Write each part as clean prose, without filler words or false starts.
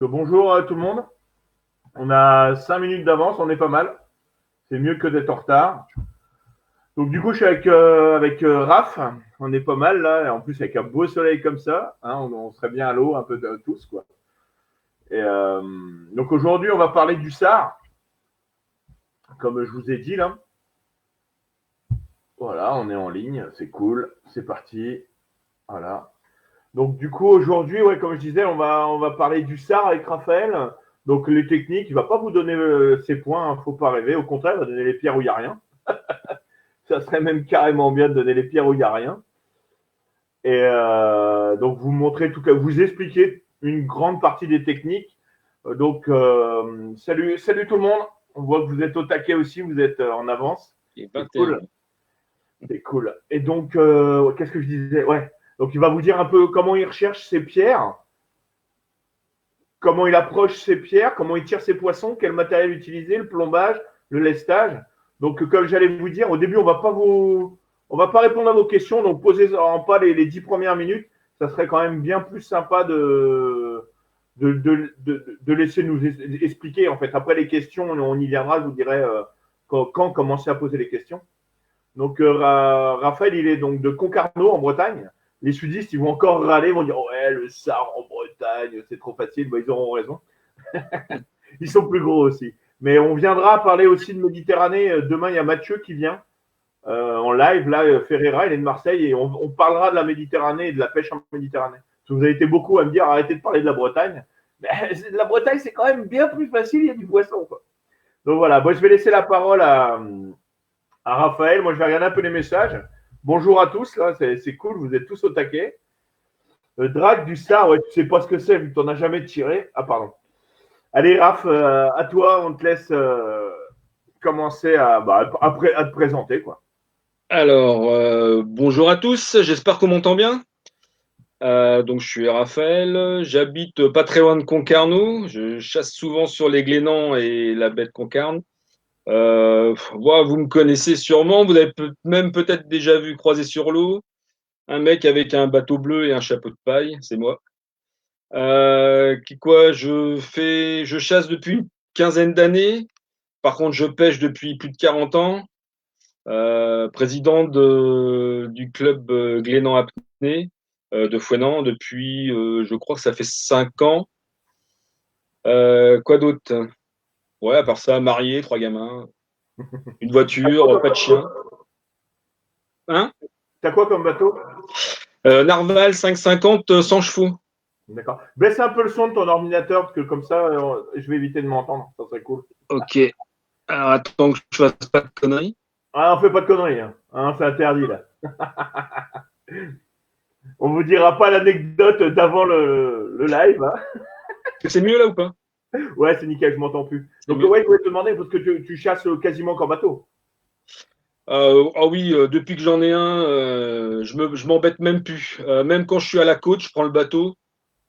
Bonjour à tout le monde. On a 5 minutes d'avance, on est pas mal. C'est mieux que d'être en retard. Donc du coup, je suis avec Raph. On est pas mal là. Et en plus, avec un beau soleil comme ça, hein, on serait bien à l'eau un peu de tous, quoi. Et donc aujourd'hui, on va parler du SAR, comme je vous ai dit là. Voilà, on est en ligne, c'est cool, c'est parti. Voilà. Donc du coup, aujourd'hui, ouais, comme je disais, on va parler du SAR avec Raphaël. Donc les techniques, il va pas vous donner ses points, hein, faut pas rêver. Au contraire, il va donner les pierres où il n'y a rien. Ça serait même carrément bien de donner les pierres où il n'y a rien. Et donc vous montrez tout cas, vous expliquez une grande partie des techniques. Salut tout le monde. On voit que vous êtes au taquet aussi, vous êtes en avance. Et C'est 21. cool, c'est cool. Et donc qu'est-ce que je disais? Ouais. Donc il va vous dire un peu comment il recherche ses pierres, comment il approche ses pierres, comment il tire ses poissons, quel matériel utiliser, le plombage, le lestage. Donc, comme j'allais vous dire, au début, on va pas répondre à vos questions, donc posez en pas les 10 premières minutes. Ça serait quand même bien plus sympa de laisser nous expliquer. En fait, après les questions, on y viendra. Je vous dirai quand commencer à poser les questions. Donc, Raphaël, il est donc de Concarneau en Bretagne. Les sudistes, ils vont encore râler, ils vont dire ouais, le Sar en Bretagne, c'est trop facile. Bah, ils auront raison. Ils sont plus gros aussi. Mais on viendra parler aussi de Méditerranée. Demain, il y a Mathieu qui vient en live. Là, Ferreira, il est de Marseille et on parlera de la Méditerranée et de la pêche en Méditerranée. Parce que vous avez été beaucoup à me dire arrêtez de parler de la Bretagne. Mais la Bretagne, c'est quand même bien plus facile, il y a du poisson, quoi. Donc voilà, moi je vais laisser la parole à Raphaël. Moi je vais regarder un peu les messages. Bonjour à tous, là, c'est cool, vous êtes tous au taquet. Drague du Star, ouais, tu sais pas ce que c'est vu que tu n'en as jamais tiré. Ah, pardon. Allez, Raph, à toi, on te laisse commencer à te présenter, quoi. Alors, bonjour à tous, j'espère qu'on m'entend bien. Donc, je suis Raphaël, j'habite pas très loin de Concarneau. Je chasse souvent sur les Glénans et la baie de Concarne. Voilà, vous me connaissez sûrement, vous avez même peut-être déjà vu croiser sur l'eau un mec avec un bateau bleu et un chapeau de paille, c'est moi. Je chasse depuis une quinzaine d'années. Par contre, je pêche depuis plus de 40 ans. Président du club Glénan Apnée de Fouesnant depuis, je crois que ça fait 5 ans. Quoi d'autre? Ouais, à part ça, marié, 3 gamins, une voiture, pas de chien. Hein? T'as quoi comme bateau? Narval 550 100 chevaux. D'accord. Baisse un peu le son de ton ordinateur, parce que comme ça, je vais éviter de m'entendre. Ça serait cool. Ok. Alors attends que je fasse pas de conneries. Ah, on fait pas de conneries, hein, c'est interdit, là. On vous dira pas l'anecdote d'avant le live, hein. C'est mieux là ou pas? Ouais, c'est nickel, je m'entends plus. C'est Donc, mieux. ouais, je voulais te demander, parce que tu chasses quasiment qu'en bateau. Ah oui, depuis que j'en ai un, je m'embête même plus. Même quand je suis à la côte, je prends le bateau.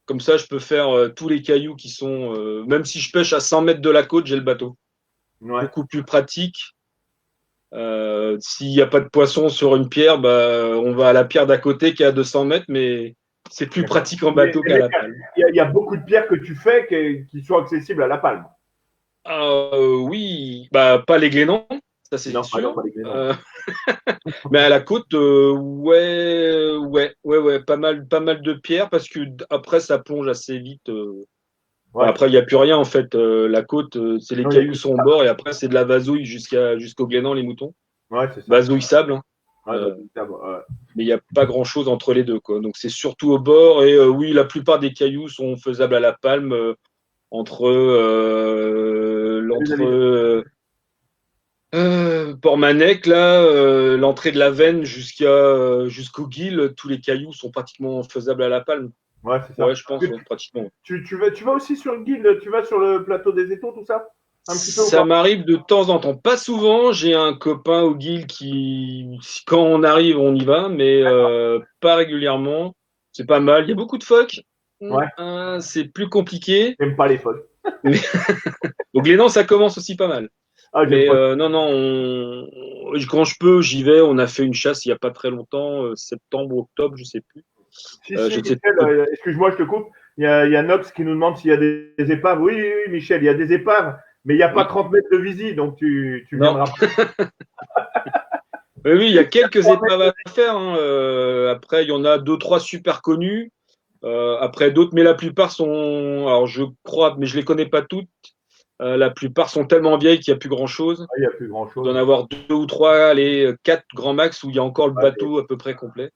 Comme ça, je peux faire tous les cailloux qui sont. Même si je pêche à 100 mètres de la côte, j'ai le bateau. Ouais. Beaucoup plus pratique. S'il n'y a pas de poisson sur une pierre, bah, on va à la pierre d'à côté qui est à 200 mètres, mais c'est plus D'accord. pratique en Mais bateau qu'à la palme. il y a beaucoup de pierres que tu fais qui sont accessibles à la palme. Oui, bah, pas les Glénans, ça c'est Non, sûr. pas les non. Euh, mais à la côte, ouais, pas mal de pierres parce que après ça plonge assez vite. Enfin, Ouais. après, il n'y a plus rien en fait. La côte, c'est les Non, il y a cailloux que sont au ça. bord et après c'est de la vasouille jusqu'au Glénan, les moutons. Ouais, c'est ça. Vasouille sable, hein. Ouais, Euh, ouais. mais il n'y a pas grand-chose entre les deux, quoi. Donc c'est surtout au bord et oui, la plupart des cailloux sont faisables à la palme entre Salut David. Port-Manec, là, l'entrée de la Veine jusqu'au Guil, tous les cailloux sont pratiquement faisables à la palme. Ouais, c'est Ouais, ça. je pense, ouais, pratiquement. Tu vas aussi sur le guide, tu vas sur le plateau des étaux, tout ça? Un petit peu ou Ça pas? m'arrive de temps en temps, pas souvent. J'ai un copain au Guil qui, quand on arrive, on y va, mais pas régulièrement. C'est pas mal. Il y a beaucoup de phoques. Ouais. C'est plus compliqué. J'aime pas les phoques. Mais au Glénan, ça commence aussi pas mal. Ah, j'aime Mais pas. non, non, quand je peux, j'y vais. On a fait une chasse il y a pas très longtemps, septembre, octobre, je sais plus. Si, Je sais nickel. plus. Excuse-moi, je te coupe. il y a Nox qui nous demande s'il y a des épaves. Oui, oui, oui, Michel, il y a des épaves, mais il n'y a pas Oui. 30 mètres de visite, donc tu Non. viendras pas. Oui, oui, il y a quelques épaves à faire, hein. Après, il y en a deux, trois super connues. Après d'autres, mais la plupart sont, alors je crois, mais je les connais pas toutes. La plupart sont tellement vieilles qu'il n'y a plus grand-chose. Il n'y a plus Il doit grand-chose. en avoir deux ou trois, les quatre grands max où il y a encore le Ouais, bateau à peu près complet,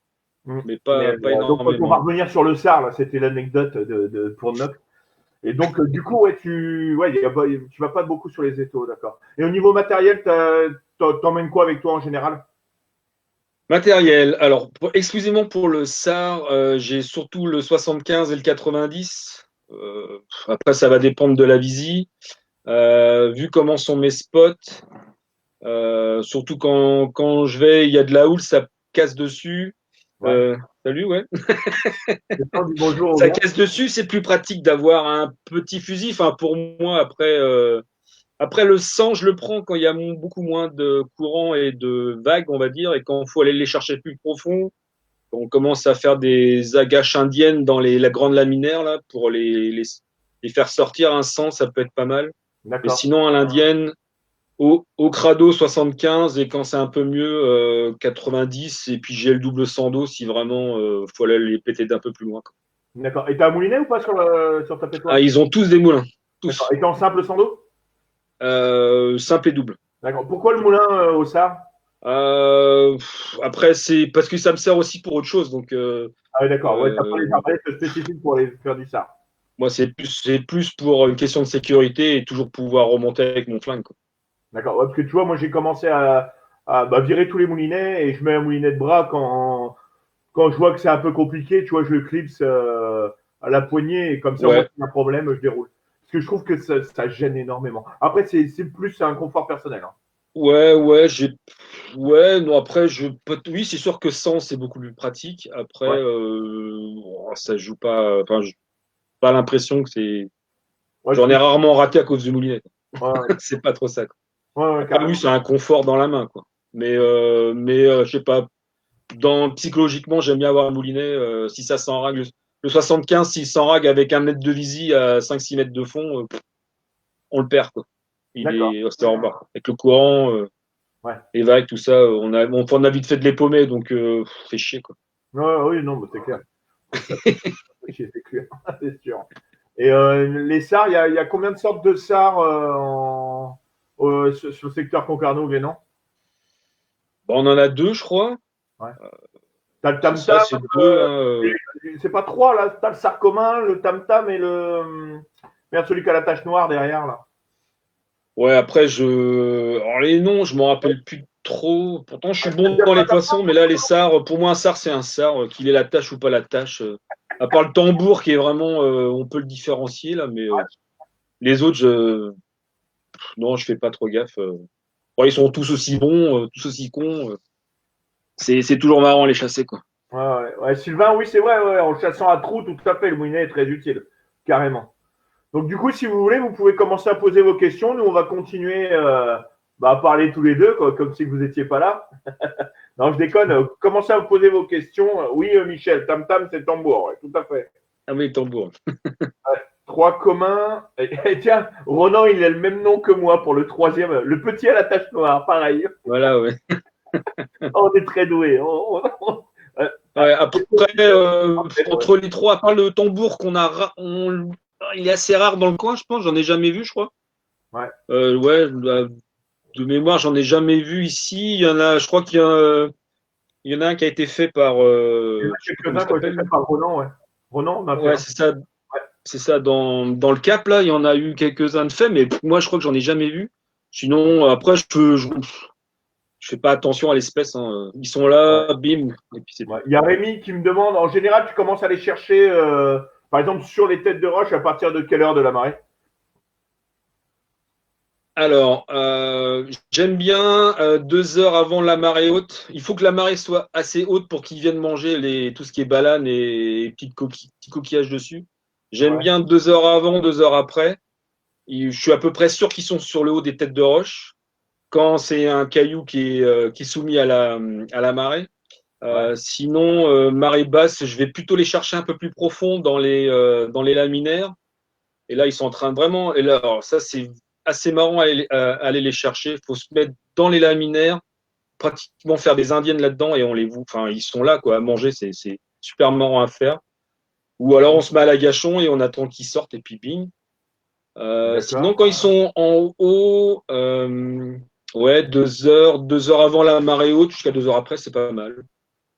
mm. mais Mais, pas donc, on va énormément. revenir sur le SAR, là, c'était l'anecdote pour Nox. Et donc, du coup, ouais, tu vas pas beaucoup sur les étaux, d'accord. Et au niveau matériel, t'emmènes quoi avec toi en général? Matériel. Alors, exclusivement pour le SAR, j'ai surtout le 75 et le 90. Après, ça va dépendre de la visie. Vu comment sont mes spots, surtout quand je vais, il y a de la houle, ça casse dessus. Ouais. Euh, Salut, ouais. Le temps du bonjour au Ça gars. casse dessus, c'est plus pratique d'avoir un petit fusil. Enfin, pour moi, après le 100, je le prends quand il y a beaucoup moins de courant et de vagues, on va dire, et quand il faut aller les chercher plus profond. Quand on commence à faire des agaches indiennes dans la grande laminaire, là, pour les faire sortir un 100, ça peut être pas mal. Mais D'accord. sinon, à l'indienne, au crado 75, et quand c'est un peu mieux, 90, et puis j'ai le double 100 d'eau si vraiment faut aller les péter d'un peu plus loin, quoi. D'accord. Et t'as un moulinet ou pas sur ta Ah, pétoire? ils ont tous des moulins, D'accord. tous. Et t'es en simple sans dos? Simple et double. D'accord. Pourquoi le moulin au SAR? Après, c'est parce que ça me sert aussi pour autre chose. Donc, Ah oui, d'accord. Ouais, t'as pas les euh, arbalètes spécifiques pour aller faire du SAR. moi, c'est plus pour une question de sécurité et toujours pouvoir remonter avec mon flingue, quoi. D'accord. Ouais, parce que tu vois, moi, j'ai commencé à virer tous les moulinets et je mets un moulinet de bras quand je vois que c'est un peu compliqué. Tu vois, je le clipse à la poignée et comme ça, moi, Ouais, si y a un problème, je déroule. Parce que je trouve que ça gêne énormément. Après, c'est plus un confort personnel, hein. ouais, ouais, ouais, non, après, oui, c'est sûr que 100, c'est beaucoup plus pratique. Après, Ouais. ça joue pas, enfin, pas l'impression que Ouais, j'en ai rarement raté à cause du moulinet, ouais, ouais, quoi. C'est pas trop ça, quoi. ouais, ouais, Après, oui, carrément. c'est un confort dans la main, quoi. Mais je sais pas, psychologiquement, j'aime bien avoir un moulinet, si ça s'enrague, le 75, s'il s'enrague avec 1 mètre de visie à 5-6 mètres de fond, on le perd, quoi. D'accord. C'est en bas. Avec le courant, Ouais. les vagues, tout ça, on a vite fait de les paumer, donc fait chier, quoi. Ouais, ouais, oui, non, mais c'est clair. C'est clair. C'est clair. C'est sûr. Et les SAR, il y a combien de sortes de SAR sur le secteur Concarneau-Guénan? Bon, on en a deux, je crois. Ouais. T'as le C'est ça, tam-tam, c'est deux, hein, c'est pas trois là, t'as le SAR commun, le tam-tam et merde, celui qui a la tache noire derrière là. Ouais, après, alors, les noms, je m'en rappelle plus trop. Pourtant, je suis T'as bon déjà dans pas les un tam-tam? poissons, mais là, les sars, pour moi, un sar, c'est un sar, qu'il ait la tâche ou pas la tâche. À part le tambour, qui est vraiment, on peut le différencier, là, mais les autres, non, je fais pas trop gaffe. Ouais, ils sont tous aussi bons, tous aussi cons. C'est toujours marrant à les chasser, quoi. Ouais, ouais, ouais. Sylvain, oui, c'est vrai, ouais, en le chassant à trous, tout à fait, le moulinet est très utile, carrément. Donc du coup, si vous voulez, vous pouvez commencer à poser vos questions. Nous, on va continuer à parler tous les deux, quoi, comme si vous n'étiez pas là. Non, je déconne. Commencez à vous poser vos questions. Oui, Michel, tam tam, c'est tambour, ouais, tout à fait. Ah oui, le tambour. Trois communs. Et tiens, Ronan, il a le même nom que moi pour le troisième. Le petit à la tache noire, pareil. Voilà, ouais. Oh, on est très doués. Ouais, après, entre les trois, à part le tambour il est assez rare dans le coin, je pense. J'en ai jamais vu, je crois. Ouais. Ouais, de mémoire, j'en ai jamais vu ici. Il y en a, je crois qu'il y en a un qui a été fait par, Il y en a je sais plus comment il quelques-uns qui ont été s'appelle. faits par Ronan, ouais. Ronan, on a fait Ouais, un. c'est ça. C'est ça. Dans le Cap, là, il y en a eu quelques-uns de faits, mais moi, je crois que j'en ai jamais vu. Sinon, après, je fais pas attention à l'espèce, hein. Ils sont Ouais. là, bim, et puis c'est tout. Ouais. Il y a Rémi qui me demande, en général, tu commences à les chercher, par exemple, sur les têtes de roche, à partir de quelle heure de la marée? Alors, j'aime bien 2 heures avant la marée haute. Il faut que la marée soit assez haute pour qu'ils viennent manger tout ce qui est banane et petits coquillages dessus. J'aime Ouais. bien 2 heures avant, 2 heures après. Je suis à peu près sûr qu'ils sont sur le haut des têtes de roche. Quand c'est un caillou qui est soumis à la marée. Sinon, marée basse, je vais plutôt les chercher un peu plus profond dans les laminaires. Et là, ils sont en train de vraiment. Et là, alors ça, c'est assez marrant à aller les chercher. Il faut se mettre dans les laminaires, pratiquement faire des indiennes là-dedans et on les voit. Enfin, ils sont là, quoi, à manger. C'est super marrant à faire. Ou alors, on se met à l'agachon et on attend qu'ils sortent et puis bing. Sinon, quand ils sont en haut, ouais, 2 heures avant la marée haute jusqu'à 2 heures après, c'est pas mal.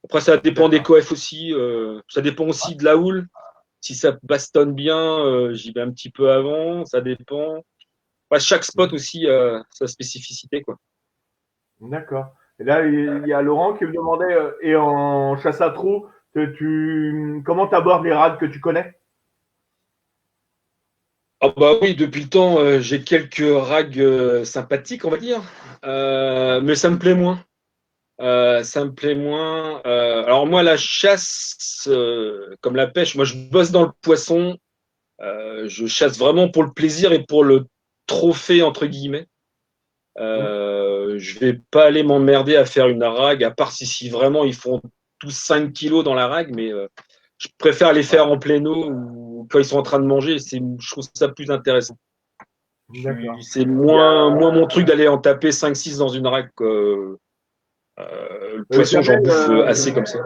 Après, ça dépend des coefs aussi. Ça dépend aussi de la houle. Si ça bastonne bien, j'y vais un petit peu avant. Ça dépend. Enfin, chaque spot aussi a sa spécificité, quoi. D'accord. Et là, il y a Laurent qui me demandait, et en chasse à trous, comment tu abordes les rades que tu connais? Ah bah oui, depuis le temps, j'ai quelques rags sympathiques, on va dire. Mais ça me plaît moins. Ça me plaît moins. Alors moi, la chasse, comme la pêche, moi je bosse dans le poisson. Je chasse vraiment pour le plaisir et pour le trophée, entre guillemets. Je vais pas aller m'emmerder à faire une rag, à part si vraiment ils font tous 5 kilos dans la rag, mais je préfère les faire en pleine eau ou quand ils sont en train de manger. Je trouve ça plus intéressant. D'accord. C'est moins mon truc d'aller en taper 5-6 dans une rag. Le poisson, j'en Jamel, bouffe assez comme ça.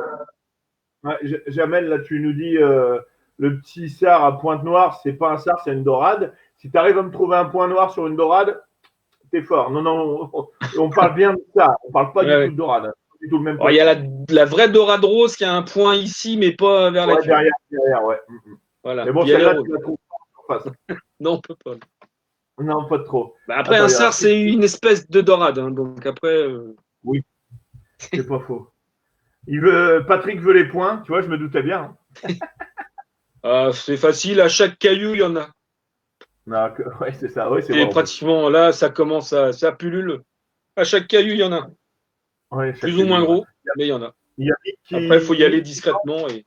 ouais, Jamel, là, tu nous dis le petit sard à pointe noire, c'est pas un sard, c'est une dorade. Si tu arrives à me trouver un point noir sur une dorade, t'es fort. Non, non, on parle bien de ça. On parle pas Ouais, du tout ouais. de dorade. Pas du tout le même Alors, il y a poisson. la vraie dorade rose qui a un point ici, mais pas vers la Ouais, queue. derrière, ouais. Voilà. Mais bon, Puis elle est celle-là, rose. tu la trouves pas en face. Non, on peut pas. Non, pas trop. Bah, après, Attends, un il y a un cerf, truc. c'est une espèce de dorade, hein, donc après. Oui, c'est pas faux. Patrick veut les points, tu vois, je me doutais bien. C'est facile, à chaque caillou, il y en a. Non, ouais, c'est ça, ouais, c'est vrai Et en plus. pratiquement, là, ça pullule. À chaque caillou, il y en a. Ouais, chaque Plus ou moins caillou, ouais. gros, mais il y en a. Il y a Mick Après, il faut y aller qui, discrètement. Et...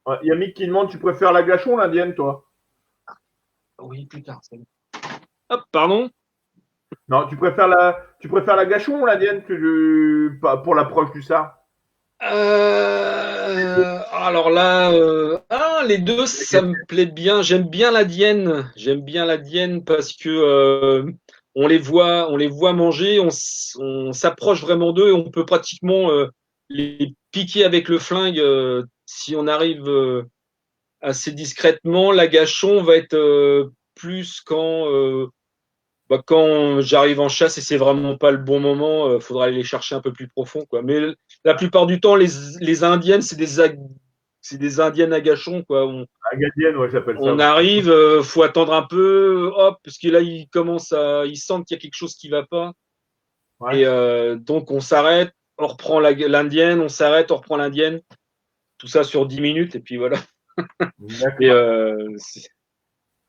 ouais, il y a Mick qui demande, tu préfères la gachon ou l'indienne, toi? Oui, plus tard. Hop, pardon. Non, tu préfères la gachon ou l'indienne pour l'approche du sard? Alors là, les deux, ça me plaît bien. J'aime bien la dienne. J'aime bien la dienne parce que on les voit manger, on s'approche vraiment d'eux et on peut pratiquement les piquer avec le flingue si on arrive assez discrètement. La gachon va être plus quand j'arrive en chasse et c'est vraiment pas le bon moment, faudra aller les chercher un peu plus profond, quoi. Mais la plupart du temps, les indiennes, c'est des indiennes à gâchons, quoi. La gadienne, ouais, j'appelle ça. On Ouais. arrive, faut attendre un peu, hop, parce que là, ils sentent qu'il y a quelque chose qui va pas. Ouais. Et donc, on s'arrête, on reprend l'indienne, on s'arrête, on reprend l'indienne. Tout ça sur 10 minutes, et puis voilà. Et D'accord.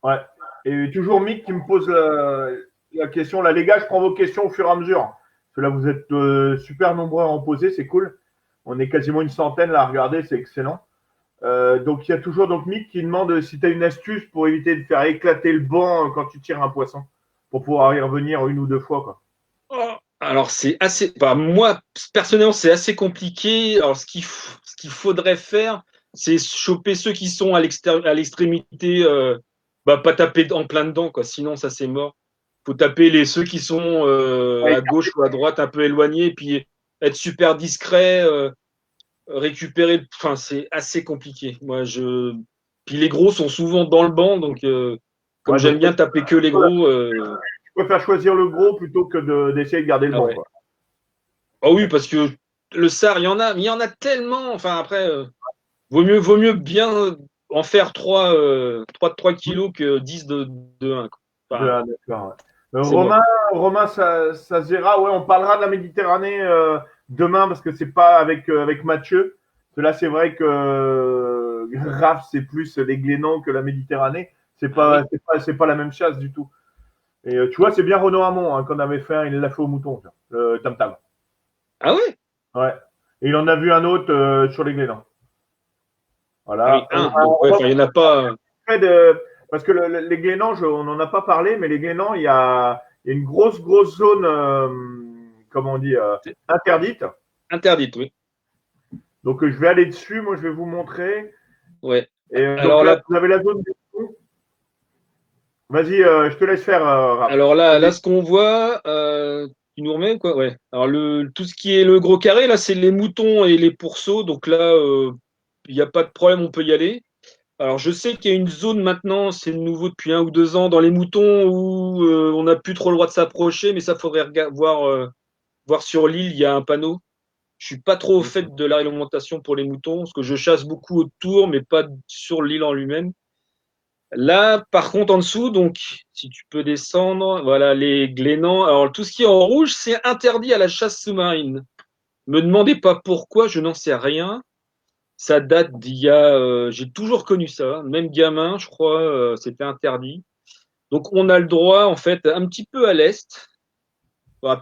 Ouais. Et toujours Mick qui me pose la question. Là, les gars, je prends vos questions au fur et à mesure. Parce que là, vous êtes super nombreux à en poser, c'est cool. On est quasiment une centaine là à regarder, c'est excellent. Donc, il y a toujours donc Mick qui demande si tu as une astuce pour éviter de faire éclater le banc quand tu tires un poisson, pour pouvoir y revenir une ou deux fois, quoi. oh, alors, c'est assez. Bah, moi, personnellement, c'est assez compliqué. Alors, ce qu'il faudrait faire, c'est choper ceux qui sont à l'extrémité, pas taper en plein dedans, quoi. Sinon, ça, c'est mort. Faut taper ceux qui sont Ouais, à gauche ou à droite, un peu éloignés, et puis être super discret, récupérer. Enfin, c'est assez compliqué. Puis les gros sont souvent dans le banc, donc comme ouais, j'aime donc bien taper que les gros. je préfère choisir le gros plutôt que d'essayer de garder le Ah banc, ouais. quoi. Ah oui, Ouais. parce que le SAR, il y en a, mais il y en a tellement. Enfin, après, vaut mieux bien en faire 3 de 3 kilos que 10 de 1. Enfin, D'accord. Ouais. c'est mort. Romain Sazera, ouais, on parlera de la Méditerranée demain parce que c'est pas avec Mathieu. Parce que là, c'est vrai que Raph, c'est plus les Glénans que la Méditerranée. C'est Ah pas, oui. c'est pas la même chasse du tout. Et tu vois, c'est bien Renaud Hamon qu'on avait fait un, il l'a fait au mouton, le Tam Tam. Ah ouais? Ouais. Et il en a vu un autre sur les Glénans. Ah oui, Voilà. un. Donc, ouais, enfin, il n'y en a pas. Parce que les Glénans, on n'en a pas parlé, mais les Glénans, il y a une grosse zone, comment on dit, C'est interdite. interdite, oui. Donc, je vais aller dessus. Moi, je vais vous montrer. Ouais. Et Alors donc là, là, vous avez la zone du fond. Vas-y, je te laisse faire, Raph. alors là, Vas-y. ce qu'on voit, tu nous remets quoi? Ouais. Alors tout ce qui est le gros carré, là, c'est les moutons et les pourceaux. Donc là, il n'y a pas de problème, on peut y aller. Alors je sais qu'il y a une zone maintenant, c'est nouveau depuis 1 ou 2 ans, dans les moutons où on n'a plus trop le droit de s'approcher, mais ça faudrait voir sur l'île, il y a un panneau. Je suis pas trop au fait de la réglementation pour les moutons, parce que je chasse beaucoup autour, mais pas sur l'île en lui-même. Là, par contre, en dessous, donc, si tu peux descendre, voilà, les glénans. Alors, tout ce qui est en rouge, c'est interdit à la chasse sous-marine. Me demandez pas pourquoi, je n'en sais rien. Ça date d'il y a, j'ai toujours connu ça, même gamin, je crois, c'était interdit. Donc, on a le droit, en fait, un petit peu à l'est,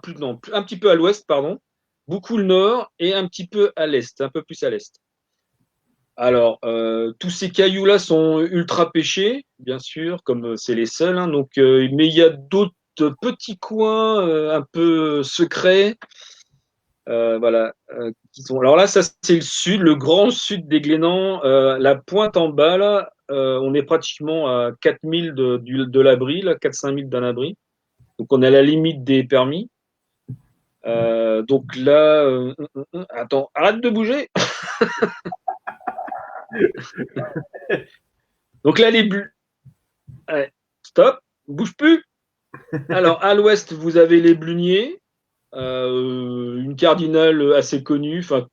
plus, non, un petit peu à l'ouest, pardon, beaucoup le nord et un petit peu à l'est, un peu plus à l'est. Alors, tous ces cailloux-là sont ultra pêchés, bien sûr, comme c'est les seuls, hein, donc, mais il y a d'autres petits coins un peu secrets, voilà, qui sont. Alors là, ça c'est le sud, le grand sud des Glénans, la pointe en bas là, on est pratiquement à 4000 de l'abri, là, 4-5 000 d'un abri, donc on est à la limite des permis. Donc là, attends, arrête de bouger. Donc là, ouais, stop, bouge plus. Alors, à l'ouest, vous avez les Bluniers, une cardinale assez connue. Enfin,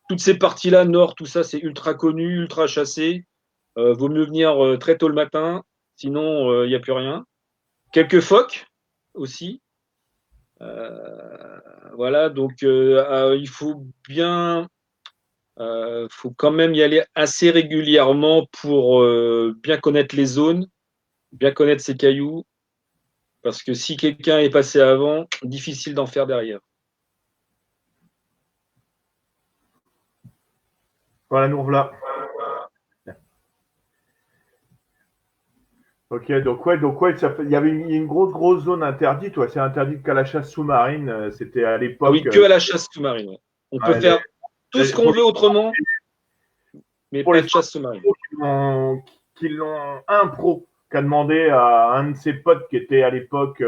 toutes ces parties-là, nord, tout ça, c'est ultra connu, ultra chassé. Vaut mieux venir très tôt le matin, sinon il n'y a plus rien. Quelques phoques aussi. Voilà, donc il faut quand même y aller assez régulièrement pour bien connaître les zones, bien connaître ces cailloux. Parce que si quelqu'un est passé avant, difficile d'en faire derrière. Voilà, nous revoilà. Ok, donc ouais, il y avait une grosse zone interdite. Ouais, c'est interdit qu'à la chasse sous-marine. C'était à Ah l'époque. oui, que à la chasse sous-marine. Ouais. On peut Ouais, faire tout ce qu'on pour veut autrement, mais pour pas les de chasse sous-marine. pros qui l'ont un pro qui a demandé à un de ses potes qui était à l'époque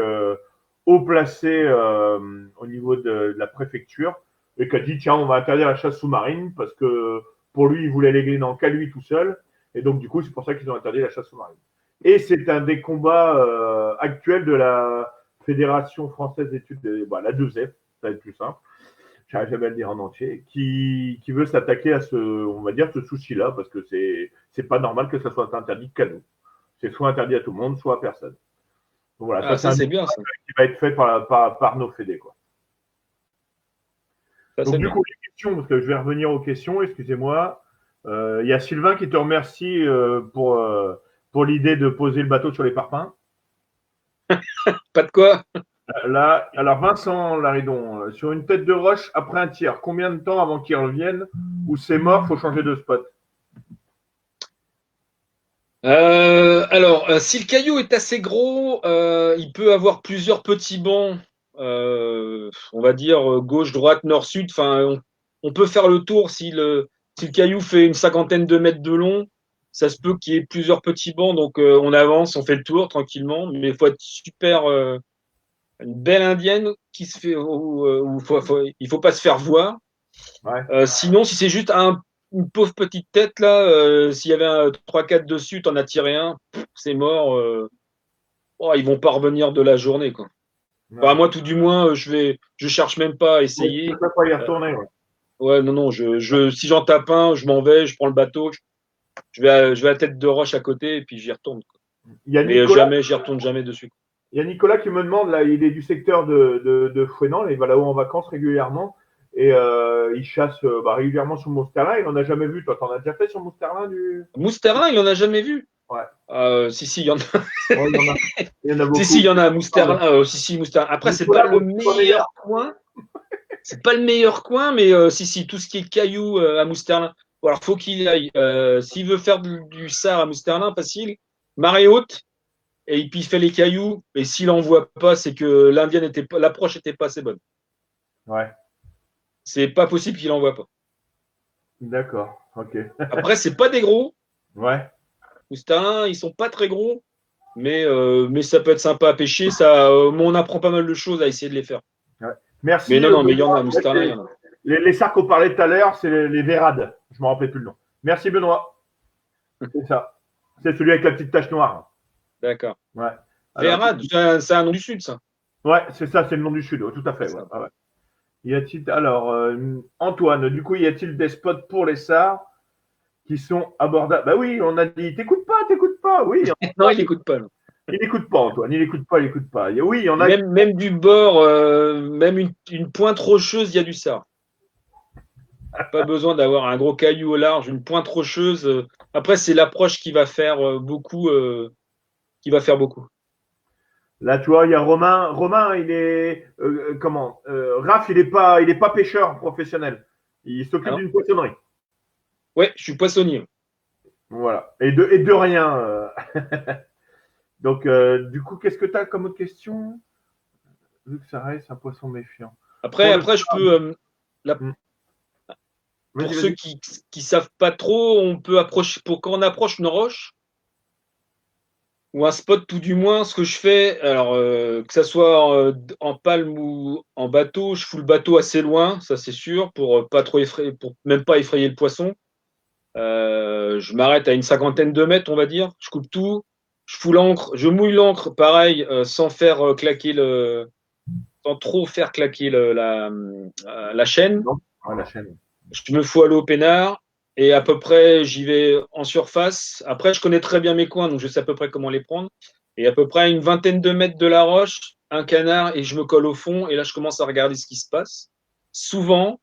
haut placé au niveau de la préfecture et qui a dit tiens on va interdire la chasse sous-marine parce que pour lui il voulait les glénans qu'à lui tout seul et donc du coup c'est pour ça qu'ils ont interdit la chasse sous-marine. Et c'est un des combats actuels de la Fédération française d'études, la 2F, ça va être plus simple, j'arrive jamais à le dire en entier, qui veut s'attaquer à on va dire, ce souci-là, parce que c'est pas normal que ça soit interdit qu'à nous. C'est soit interdit à tout le monde, soit à personne. Donc voilà, ça Ah, c'est ça un c'est débat bien, ça. qui va être fait par nos fédés, quoi. Ça Donc c'est du bien. coup, les questions, parce que je vais revenir aux questions, excusez-moi. Il y a Sylvain qui te remercie pour l'idée de poser le bateau sur les parpaings. Pas de quoi? Là, alors Vincent Laridon, sur une tête de roche après un tir, combien de temps avant qu'il revienne ou c'est mort, faut changer de spot? Alors, si le caillou est assez gros, il peut avoir plusieurs petits bancs, on va dire gauche, droite, nord, sud. Enfin, on peut faire le tour si le caillou fait une cinquantaine de mètres de long. Ça se peut qu'il y ait plusieurs petits bancs, donc on avance, on fait le tour tranquillement, mais il faut être super, une belle indienne qui se fait, où il faut pas se faire voir. Ouais. Sinon, si c'est juste une pauvre petite tête là, s'il y avait un 3-4 dessus, t'en as tiré un, c'est mort. Oh, ils vont pas revenir de la journée, quoi. Enfin, Ouais. moi, tout du moins, je cherche même pas à Ouais, tu essayer. peux pas y Euh, retourner. Ouais. ouais, non, non, si j'en tape un, je m'en vais, je prends le bateau, je vais à la tête de roche à côté et puis j'y retourne, quoi. Il y a Mais Nicolas, jamais, j'y retourne jamais dessus. il y a Nicolas qui me demande, là, il est du secteur de Fouesnant, il va là-haut en vacances régulièrement et il chasse régulièrement sur Mousterlin. Il en a jamais vu. Toi, t'en as déjà fait sur Mousterlin du. Mousterin, il en a jamais vu. Ouais. Si, il y en a. Ouais, il y en a. Il y en a Si, si, il beaucoup. y en a à Ah, mais Mousterlin. Si, Mousterlin. Après, c'est pas Nicolas, le mon meilleur. meilleur coin. C'est pas le meilleur coin, mais si, tout ce qui est cailloux à Mousterlin. Bon, alors, faut qu'il aille. S'il veut faire du sard à Mousterlin, facile. Marée haute, et puis il fait les cailloux. Et s'il en voit pas, c'est que l'approche était pas assez bonne. Ouais. C'est pas possible qu'il en voit pas. D'accord, ok. Après, c'est pas des gros. Ouais. Moustarins, ils sont pas très gros, mais ça peut être sympa à pêcher. Mais on apprend pas mal de choses à essayer de les faire. Ouais. Mais Merci, non, non, mais il y en Benoît. a, Moustarins, il y en a. Les sards qu'on parlait tout à l'heure, c'est les Vérades. Je ne me rappelle plus le nom. Merci, Benoît. C'est ça. C'est celui avec la petite tache noire. D'accord. Ouais. Alors, Vérade, c'est un nom du Sud, ça. ouais, c'est ça, c'est le nom du Sud. Tout à fait. Ouais. Ouais. Y a-t-il alors Antoine, du coup, y a-t-il des spots pour les sards qui sont abordables? Bah oui, on a dit. T'écoutes pas. Oui. Non, il n'écoute pas. Là. Il n'écoute pas, Antoine. Il n'écoute pas. Oui, il y en a. Même du bord, même une pointe rocheuse, il y a du sard. Pas besoin d'avoir un gros caillou au large, une pointe rocheuse. Après, c'est l'approche qui va faire beaucoup. Là, tu vois, il y a Romain. Romain, il est comment Raph, il est pas pêcheur professionnel. Il s'occupe Hein. d'une poissonnerie. Ouais, je suis poissonnier. Voilà. Et de rien. Donc, du coup, qu'est-ce que tu as comme autre question? Vu que ça reste un poisson méfiant. Après, je peux. Hmm. Pour Vas-y, ceux vas-y. qui savent pas trop, on peut approcher. Quand on approche une roche ou un spot, tout du moins, ce que je fais, alors que ça soit en palme ou en bateau, je fous le bateau assez loin, ça c'est sûr, pour pas trop effrayer, pour même pas effrayer le poisson. Je m'arrête à une cinquantaine de mètres, on va dire. Je coupe tout, je fous l'ancre, je mouille l'ancre, pareil, sans faire claquer sans trop faire claquer la chaîne. Non. Ah, la chaîne. Je me fous à l'eau peinard et à peu près j'y vais en surface. Après, je connais très bien mes coins, donc je sais à peu près comment les prendre. Et à peu près à une vingtaine de mètres de la roche, un canard et je me colle au fond. Et là, je commence à regarder ce qui se passe. Souvent,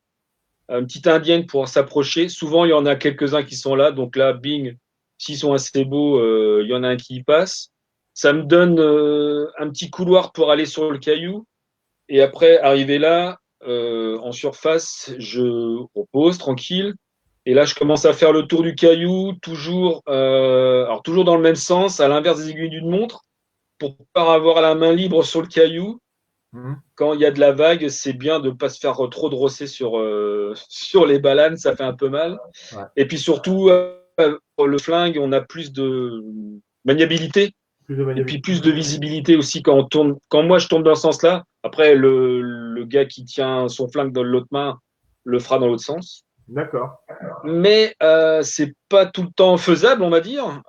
une petite indienne pour s'approcher. Souvent, il y en a quelques-uns qui sont là. Donc là, bing, s'ils sont assez beaux, il y en a un qui y passe. Ça me donne un petit couloir pour aller sur le caillou. Et après, arrivé là, en surface, je repose tranquille. Et là, je commence à faire le tour du caillou, alors toujours dans le même sens, à l'inverse des aiguilles d'une montre, pour pas avoir la main libre sur le caillou. Mhm. Quand il y a de la vague, c'est bien de ne pas se faire trop drosser sur les balanes, ça fait un peu mal. Ouais. Et puis surtout, pour le flingue, on a plus de maniabilité Plus de et puis maniabilité. plus de visibilité aussi quand on tourne. Quand moi je tourne dans ce sens-là, après le gars qui tient son flingue dans l'autre main le fera dans l'autre sens. D'accord. Mais c'est pas tout le temps faisable, on va dire.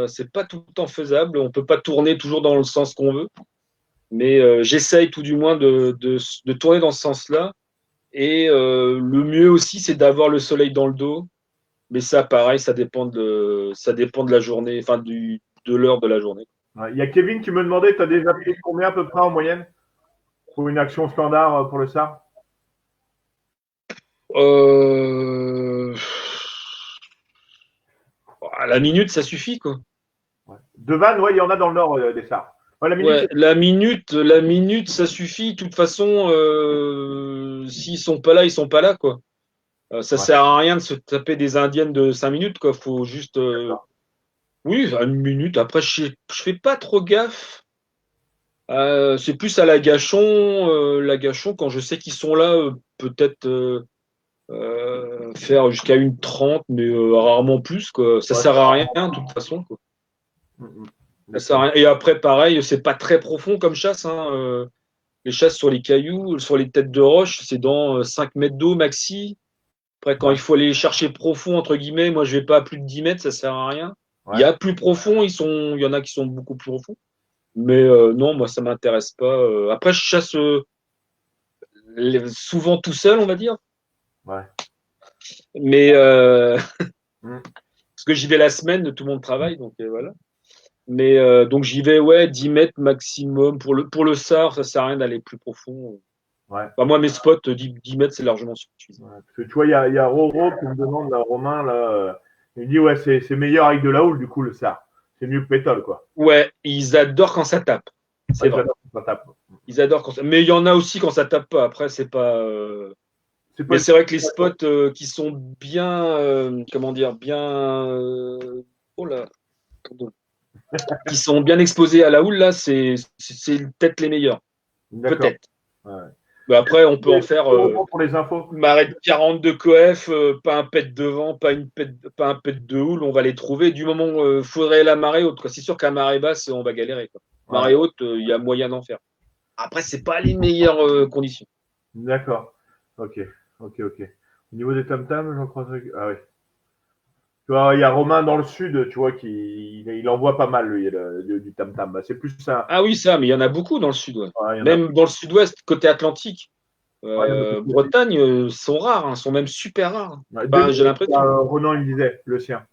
C'est pas tout le temps faisable. On peut pas tourner toujours dans le sens qu'on veut. Mais j'essaye tout du moins de tourner dans ce sens-là. Et le mieux aussi, c'est d'avoir le soleil dans le dos. Mais ça, pareil, ça dépend de la journée, enfin de l'heure de la journée. Ouais. Il y a Kevin qui me demandait, tu as déjà pris combien à peu près en moyenne pour une action standard pour le SAR? Euh... À la minute, ça suffit, quoi. Ouais. De vannes, ouais, il y en a dans le nord des SAR. Ouais, la minute, Ouais, la minute, ça suffit. De toute façon, s'ils sont pas là, ils sont pas là, quoi. Ça ouais. sert à rien de se taper des indiennes de 5 minutes, quoi. Faut juste, oui, à une minute. Après, je fais pas trop gaffe. C'est plus à la gâchon, quand je sais qu'ils sont là, peut-être faire jusqu'à une 30, mais rarement plus, quoi. Ça Ouais, sert à rien, de toute façon, quoi. mm, Ça sert à d'accord. rien. Et après, pareil, c'est pas très profond comme chasse, hein. Les chasses sur les cailloux, sur les têtes de roche, c'est dans 5 mètres d'eau maxi. Après, quand Ouais, il faut aller chercher profond, entre guillemets, moi, je vais pas à plus de 10 mètres, ça sert à rien. Il y ouais. a plus profond, il y en a qui sont beaucoup plus profonds. Mais non, moi, ça m'intéresse pas. Après, je chasse souvent tout seul, on va dire. Ouais. Mais Mm. parce que j'y vais la semaine, tout le monde travaille, donc voilà. Mais donc j'y vais, ouais, 10 mètres maximum. Pour le SAR, ça sert à rien d'aller plus profond. Ouais. Enfin, moi, mes spots, 10 mètres, c'est largement suffisant. Ouais. Parce que tu vois, il y a Roro qui me demande, là, Romain, là, il me dit, ouais, c'est meilleur avec de la houle, du coup, le SAR. C'est mieux que pétole, quoi. Ouais, ils adorent quand ça tape. C'est Ouais, vrai. j'adore quand ça tape. Ils adorent quand ça. Mais il y en a aussi quand ça tape pas. Après, c'est pas. C'est pas Mais une. c'est vrai que les spots qui sont bien, comment dire, bien. Oh là, pardon. Qui sont bien exposés à la houle, là, c'est peut-être les meilleurs. D'accord. Peut-être. Ouais. Bah, après, on peut en faire pour les infos. marée de 40 de coef, pas un pet devant, pas un pet de houle, on va les trouver. Du moment où il faudrait la marée haute, quoi. C'est sûr qu'à marée basse, on va galérer, quoi. Ouais. Marée haute, il y a moyen d'en faire. Après, c'est pas les meilleures conditions. D'accord. Ok. Ok. Au niveau des tam-tams, j'en crois. Ah oui. Tu vois, il y a Romain dans le sud, tu vois, il envoie pas mal, lui, du tam-tam. Bah, c'est plus ça. Ah oui, ça, mais il y en a beaucoup dans le sud, ouais. Ouais, il y en a. Même dans le sud-ouest, côté Atlantique. Ouais, il y en a beaucoup aussi. Bretagne, sont rares, hein, sont même super rares. Ouais, Enfin, 2011, j'ai l'impression. Ronan, il disait, le sien.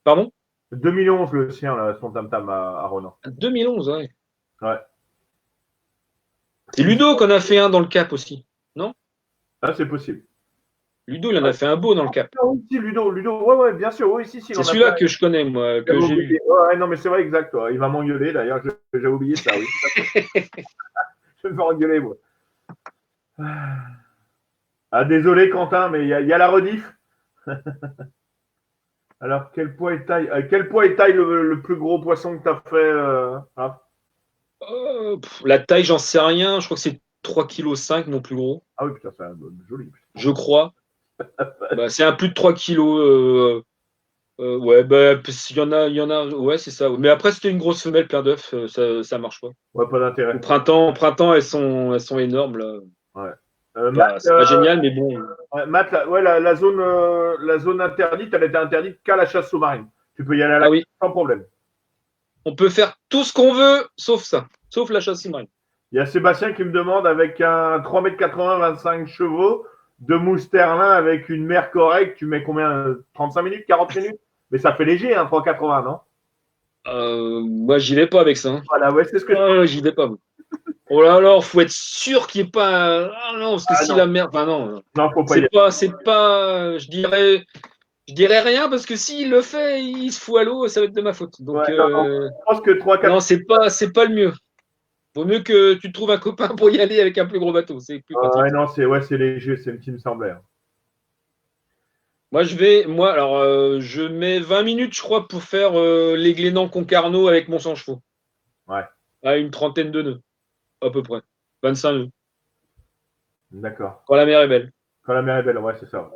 Pardon? 2011, le sien, là, son tam-tam à Ronan. 2011, ouais. Ouais. C'est Ludo qu'on a fait un dans le Cap aussi, non? Ah, c'est possible. Ludo, il en Ouais. a fait un beau dans le Cap. Ah oui, si, Ludo, ouais, bien sûr, oui, si, il C'est en a celui-là fait. que je connais, moi, J'avais que j'ai oublié. eu. Ouais, non, mais c'est vrai, exact. Il va m'engueuler, d'ailleurs, j'ai oublié ça, oui. Je vais me faire engueuler, moi. Ah, désolé, Quentin, mais il y a la rediff. Alors, quel poids et taille le plus gros poisson que tu as fait La taille, j'en sais rien. Je crois que c'est 3,5 kg, mon plus gros. Ah oui, putain, c'est joli. Je crois. Bah, c'est un plus de 3 kilos. Ouais, bah, il y en a, ouais, c'est ça. Mais après, c'était une grosse femelle paire d'œufs, ça marche pas. Ouais, pas d'intérêt. Au printemps, elles sont énormes, là. Ouais. Bah, c'est pas génial, mais bon. Ouais, Matt, la zone interdite, elle était interdite qu'à la chasse sous-marine. Tu peux y aller à la Ah oui, sans problème. on peut faire tout ce qu'on veut, sauf ça. Sauf la chasse sous-marine. Il y a Sébastien qui me demande avec un 3,80 m, 25 chevaux, de mousse Terlin avec une mer correcte, tu mets combien 35 minutes, 40 minutes? Mais ça fait léger, hein, 3,80, non? Moi, j'y vais pas avec ça, hein. Voilà, ouais, c'est ce que je. Ah, j'y vais pas, moi. Oh là là, faut être sûr qu'il n'y ait pas. Ah non, parce que Ah si non, la merde. Enfin non, non, faut pas y aller. c'est pas. Je dirais rien parce que s'il le fait, il se fout à l'eau, ça va être de ma faute. Ouais, Donc, non, je pense que 3, 4. non, c'est pas le mieux. Vaut mieux que tu trouves un copain pour y aller avec un plus gros bateau, c'est plus pratique. Ouais, non, c'est léger, c'est ce qui me semblait. Hein. Alors, je mets 20 minutes, je crois, pour faire les Glénans Concarneau avec mon 100 chevaux. Ouais, À une trentaine de nœuds, à peu près. 25 nœuds, d'accord. quand la mer est belle. Quand la mer est belle, ouais, c'est ça.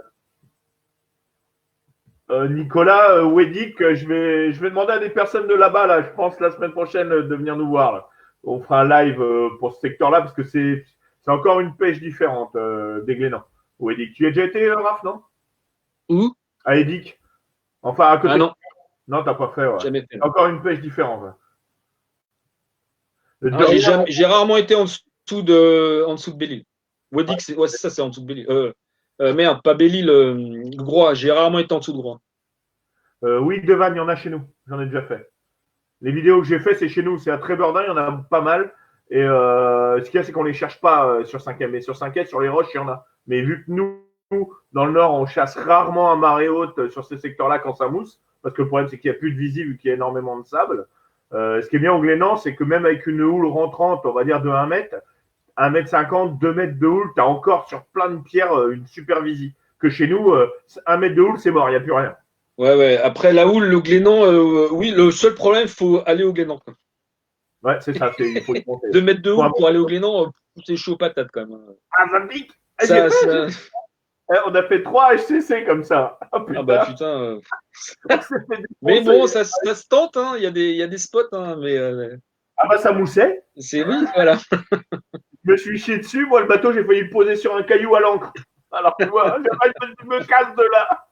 Nicolas Weddick, je vais demander à des personnes de là-bas, là, je pense la semaine prochaine, de venir nous voir. Là. On fera un live pour ce secteur-là parce que c'est encore une pêche différente des Glénans. Weddick, tu y as déjà été, Raph, non? Où? À Edic. Enfin, à côté. Ah non, Non, t'as pas fait, ouais. jamais fait. C'est encore une pêche différente. Ouais. Ah, j'ai rarement été en dessous de Belle-Île. Weddick, ouais, c'est ça, c'est en dessous de Belle-Île. Merde, pas Belle-Île, Groix. J'ai rarement été en dessous de Groix. Oui, Devan, il y en a chez nous. J'en ai déjà fait. Les vidéos que j'ai fait, c'est chez nous. C'est à Trébordin, il y en a pas mal. Et ce qu'il y a, c'est qu'on ne les cherche pas sur 5e. Mais sur 5e, sur les roches, il y en a. Mais vu que nous, dans le Nord, on chasse rarement à marée haute sur ces secteurs-là quand ça mousse, parce que le problème, c'est qu'il n'y a plus de visible vu qu'il y a énormément de sable. Ce qui est bien au Glénan, c'est que même avec une houle rentrante, on va dire de 1 mètre, 1,50 m, 2 mètres de houle, tu as encore sur plein de pierres une super visie. Que chez nous, 1 mètre de houle, c'est mort, il n'y a plus rien. Ouais. Après la houle, le Glénan, oui, le seul problème, il faut aller au Glénan. Ouais, c'est ça, il faut y monter. 2 mètres de houle pour aller au Glénan, c'est chaud patate quand même. Ah, ça pique. On a fait 3 HCC comme ça. Oh, putain. Ah bah putain. Mais bon, ça se tente, hein. Il y a des spots, hein, mais. Ah bah ça moussait. C'est oui, voilà. Je me suis chié dessus. Moi, le bateau, j'ai failli le poser sur un caillou à l'encre. Alors, tu vois, je me casse de là.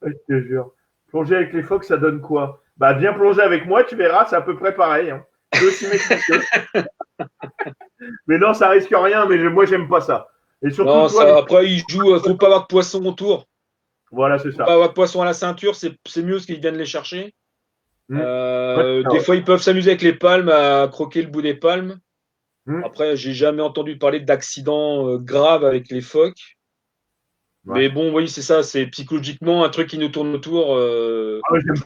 Je te jure. Plonger avec les phoques, ça donne quoi? Bah, viens plonger avec moi, tu verras, c'est à peu près pareil. Hein. C'est aussi méchant. Mais non, ça risque rien, mais moi, j'aime pas ça. Et surtout, non, toi, après, il joue, faut pas avoir de poisson autour. Voilà, c'est ça. Faut pas avoir de poisson à la ceinture, c'est mieux ce qu'ils viennent les chercher. Des fois, ils peuvent s'amuser avec les palmes, à croquer le bout des palmes. Après, j'ai jamais entendu parler d'accidents graves avec les phoques. Ouais. Mais bon, oui, c'est ça, c'est psychologiquement un truc qui nous tourne autour.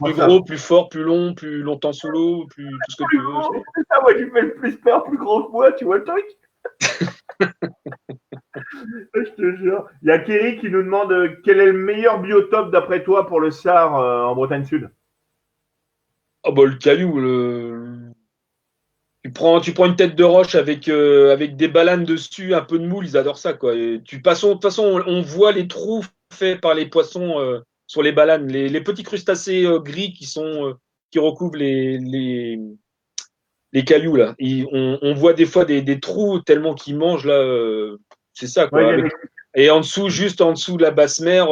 Plus gros, plus fort, plus long, plus longtemps sous l'eau, plus tout ce que tu veux. C'est ça, moi, qui me fait le plus peur, plus gros que moi, tu vois le truc? Je te jure. Il y a Kerry qui nous demande quel est le meilleur biotope d'après toi pour le Sar en Bretagne Sud? Ah bah le caillou, tu prends une tête de roche avec des balanes dessus, un peu de moule, ils adorent ça, quoi. Et de toute façon, on voit les trous faits par les poissons sur les balanes, les petits crustacés gris qui recouvrent les cailloux là. On voit des fois des trous tellement qu'ils mangent là. C'est ça, Ouais, quoi. Et en dessous, juste en dessous de la basse mer,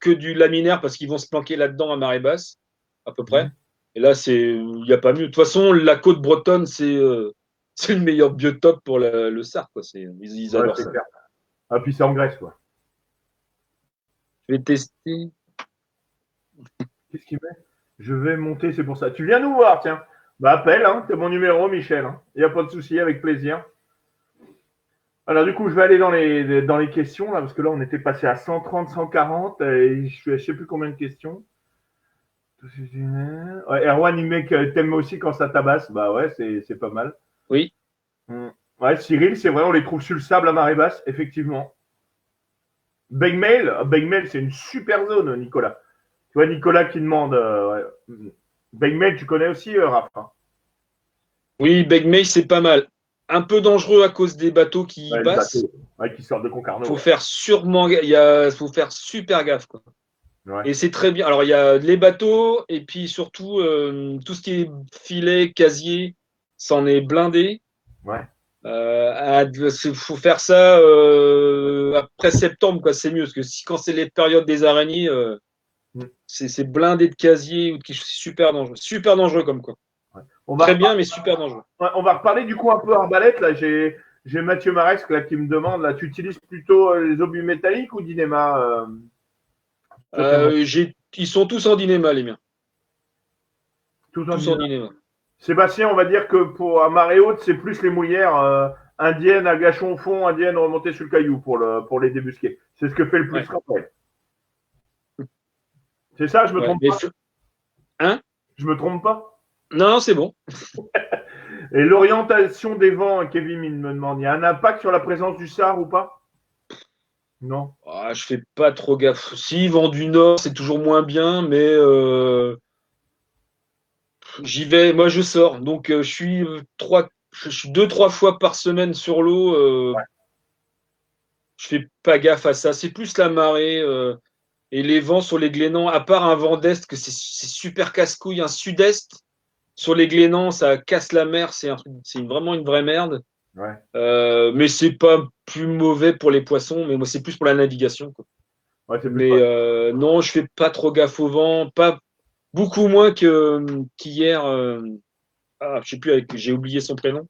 que du laminaire parce qu'ils vont se planquer là-dedans à marée basse, à peu près. Et là, il n'y a pas mieux. De toute façon, la côte bretonne, c'est le meilleur biotope pour le sard, quoi. Ils ouais, adorent c'est ça. clair. Ah, puis c'est en Grèce, quoi. Je vais tester. Qu'est-ce qu'il met? Je vais monter, c'est pour ça. Tu viens nous voir, tiens. Bah, appelle, hein, c'est mon numéro, Michel. Il n'y a pas de souci, avec plaisir. Alors, du coup, je vais aller dans les questions, là, parce que là, on était passé à 130, 140, et je ne sais plus combien de questions. Ouais, Erwan, il met que t'aimes aussi quand ça tabasse. Bah ouais, c'est pas mal. Oui. Ouais, Cyril, c'est vrai, on les trouve sur le sable à marée basse, effectivement. Begmail, c'est une super zone, Nicolas. Tu vois, Nicolas qui demande. Ouais. Begmail, tu connais aussi, Raph, hein. Oui, Begmey, c'est pas mal. Un peu dangereux à cause des bateaux qui y Ouais, le passent. bateau, ouais, qui sort de Concarneau. Faut Ouais. faire faut faire super gaffe, quoi. Ouais. Et c'est très bien. Alors, il y a les bateaux et puis surtout tout ce qui est filet, casier, c'en est blindé. Ouais. Faut faire ça après septembre, quoi. C'est mieux parce que quand c'est les périodes des araignées, Mm. c'est blindé de casier ou de quelque chose. C'est super dangereux comme quoi. Ouais. Très bien, mais super dangereux. On va reparler du coup un peu arbalète. Là, j'ai Mathieu Maresque là, qui me demande là, tu utilises plutôt les obus métalliques ou Dynéma Ils sont tous en dinéma, les miens. Tout en Tous en Dynéma. dinéma. Sébastien, on va dire que pour à marée haute, c'est plus les mouillères indiennes à gâchon au fond, indiennes remontées sur le caillou pour les débusquer. C'est ce que fait le plus Ouais. Raphaël. C'est ça, je me trompe pas. Hein? Je me trompe pas. Non, c'est bon. Et l'orientation des vents, Kevin il me demande, il y a un impact sur la présence du SAR ou pas? Non. Je fais pas trop gaffe. Si, vent du nord, c'est toujours moins bien, mais j'y vais. Moi, je sors. Donc, je suis 2, 3 fois par semaine sur l'eau. Ouais. Je fais pas gaffe à ça. C'est plus la marée et les vents sur les Glénans. À part un vent d'est, que c'est super casse-couille. Un sud-est sur les Glénans, ça casse la mer. C'est vraiment une vraie merde. Ouais. Mais c'est pas plus mauvais pour les poissons. Mais moi, c'est plus pour la navigation, quoi. Ouais, c'est plus Mais pas. non, je fais pas trop gaffe au vent. Pas beaucoup moins qu'hier. Je sais plus, j'ai oublié son prénom.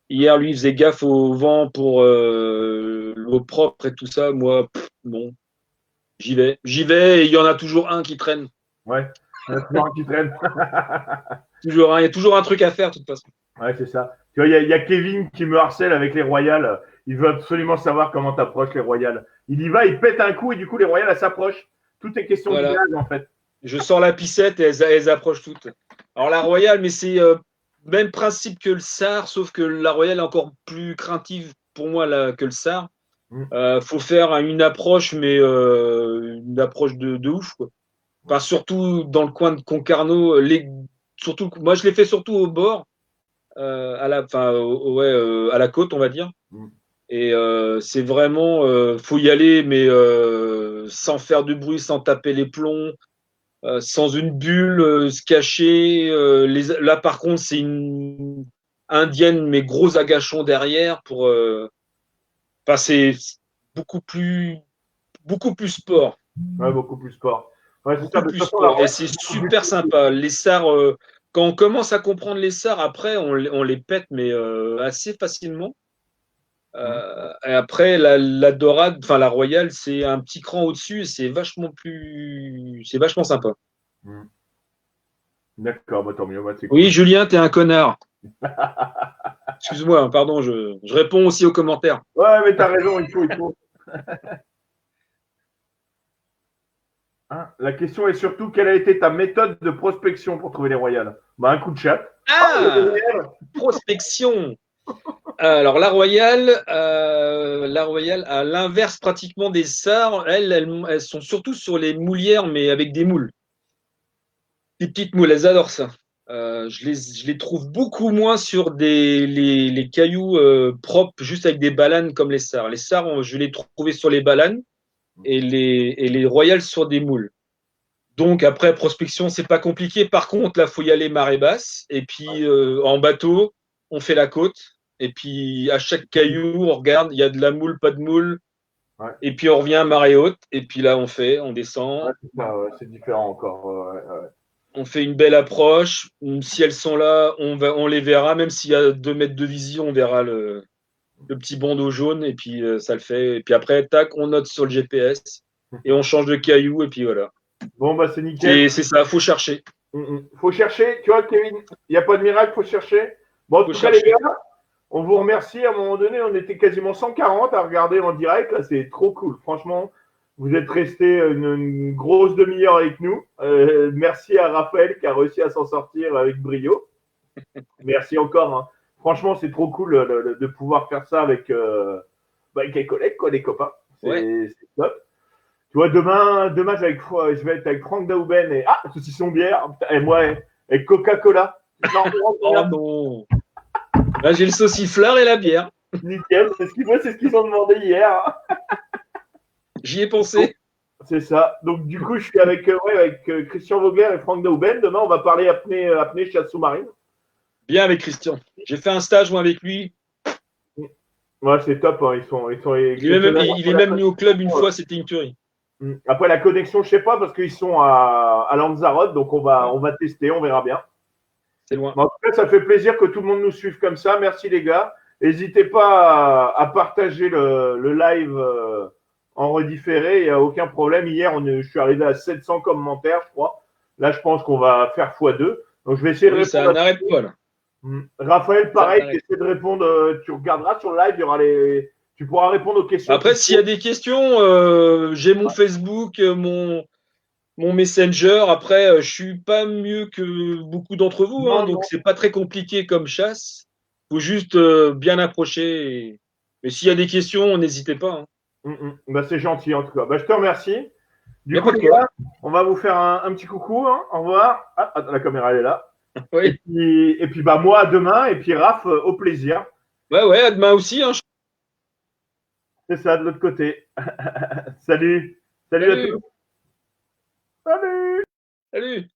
Hier, lui, il faisait gaffe au vent pour l'eau propre et tout ça. Moi, bon, j'y vais. J'y vais et il y en a toujours un qui traîne. Ouais. Il y a toujours un qui traîne. Toujours un, il y a toujours un truc à faire, de toute façon. Ouais, c'est ça. Tu vois, il y a Kevin qui me harcèle avec les Royales. Il veut absolument savoir comment t'approches les Royales. Il y va, il pète un coup et du coup, les Royales, elles s'approchent. Tout est question Voilà. d'image, en fait. Je sors la piscette et elles approchent toutes. Alors, la Royale, mais c'est même principe que le SAR, sauf que la Royale est encore plus craintive pour moi là, que le SAR. Faut faire une approche, mais une approche de ouf, quoi. Enfin, surtout dans le coin de Concarneau, surtout, moi je l'ai fait surtout au bord, à la côte, on va dire. Et c'est vraiment, faut y aller, mais sans faire de bruit, sans taper les plombs, sans une bulle, se cacher. Là, par contre, c'est une indienne, mais gros agachon derrière pour. Enfin, c'est beaucoup plus sport. Ouais, beaucoup plus sport. Ouais, c'est ça. Beaucoup De toute plus façon, la sport. Et Royale, c'est super sympa. Les SAR, quand on commence à comprendre les SAR, après, on les pète, mais assez facilement. Et après, la dorade, enfin la royale, c'est un petit cran au-dessus. C'est vachement sympa. D'accord, bah, tant mieux, bah, c'est cool. Oui, Julien, t'es un connard. Excuse-moi, pardon, je réponds aussi aux commentaires. Ouais, mais t'as raison, il faut. Hein, la question est surtout quelle a été ta méthode de prospection pour trouver les Royales? Bah, un coup de chat. Ah, prospection. Alors la Royale, à l'inverse pratiquement des SAR, elles sont surtout sur les moulières, mais avec des moules. Des petites moules, elles adorent ça. Je les trouve beaucoup moins sur les cailloux propres, juste avec des balanes comme les SAR. Les SAR, je les trouvais sur les balanes et les Royals sur des moules. Donc après, prospection, c'est pas compliqué. Par contre, là, faut y aller marée basse. Et puis en bateau, on fait la côte. Et puis à chaque caillou, on regarde, il y a de la moule, pas de moule. Ouais. Et puis on revient à marée haute. Et puis là, on Ouais, descend. c'est ça, ouais, c'est différent encore. On fait une belle approche. Si elles sont là, on les verra. Même s'il y a 2 mètres de vision, on verra le petit bandeau jaune. Et puis ça le fait. Et puis après, tac, on note sur le GPS. Et on change de caillou. Et puis voilà. Bon, bah, c'est nickel. C'est ça, faut chercher. Faut chercher, tu vois, Kevin, il n'y a pas de miracle, faut chercher. Bon, en Faut tout cas, les chercher. gars, on vous remercie. À un moment donné, on était quasiment 140 à regarder en direct. Là, c'est trop cool. Franchement, vous êtes restés une grosse demi-heure avec nous. Merci à Raphaël qui a réussi à s'en sortir avec brio. Merci encore, hein. Franchement, c'est trop cool de pouvoir faire ça avec les collègues, quoi, les copains. Ouais. C'est top. Tu vois, demain je vais être avec Franck Daouben et saucisson bière, et moi, avec Coca-Cola. Non, Oh non. Là, j'ai le sauciflard et la bière. nickel, c'est ce qu'ils ont demandé hier. J'y ai pensé. C'est ça. Donc, du coup, je suis avec Christian Vogler et Franck Daouben. Demain, on va parler apnée chasse sous-marine. Bien avec Christian. J'ai fait un stage, moi, avec lui. Ouais, c'est top, hein. Ils sont exceptionnels. Il est même venu au club une fois, c'était une tuerie. Après, la connexion, je sais pas, parce qu'ils sont à Lanzarote, donc on va tester, on verra bien. C'est loin. En tout cas, ça fait plaisir que tout le monde nous suive comme ça. Merci les gars. N'hésitez pas à partager le live en redifféré. Il n'y a aucun problème. Hier, je suis arrivé à 700 commentaires, je crois. Là, je pense qu'on va faire x2. Donc, je vais essayer de Oui, répondre. ça n'arrête pas, là. Raphaël, pareil, essaie de répondre. Tu regarderas sur le live, il y aura tu pourras répondre aux questions. Après, s'il y a des questions, j'ai mon Facebook, mon Messenger. Après, je suis pas mieux que beaucoup d'entre vous, hein, Non, donc non. c'est pas très compliqué comme chasse. Faut juste bien approcher. Mais s'il y a des questions, n'hésitez pas, hein. Bah, c'est gentil en tout cas. Bah, je te remercie. Il n'y Du a coup, pas de les quoi. gars, on va vous faire un petit coucou, hein. Au revoir. La caméra, elle est là. Oui. Et puis bah, moi, à demain. Et puis Raph, au plaisir. Ouais, ouais, à demain aussi, hein. C'est ça, de l'autre côté. Salut. Salut à tous. Salut. Salut. Salut.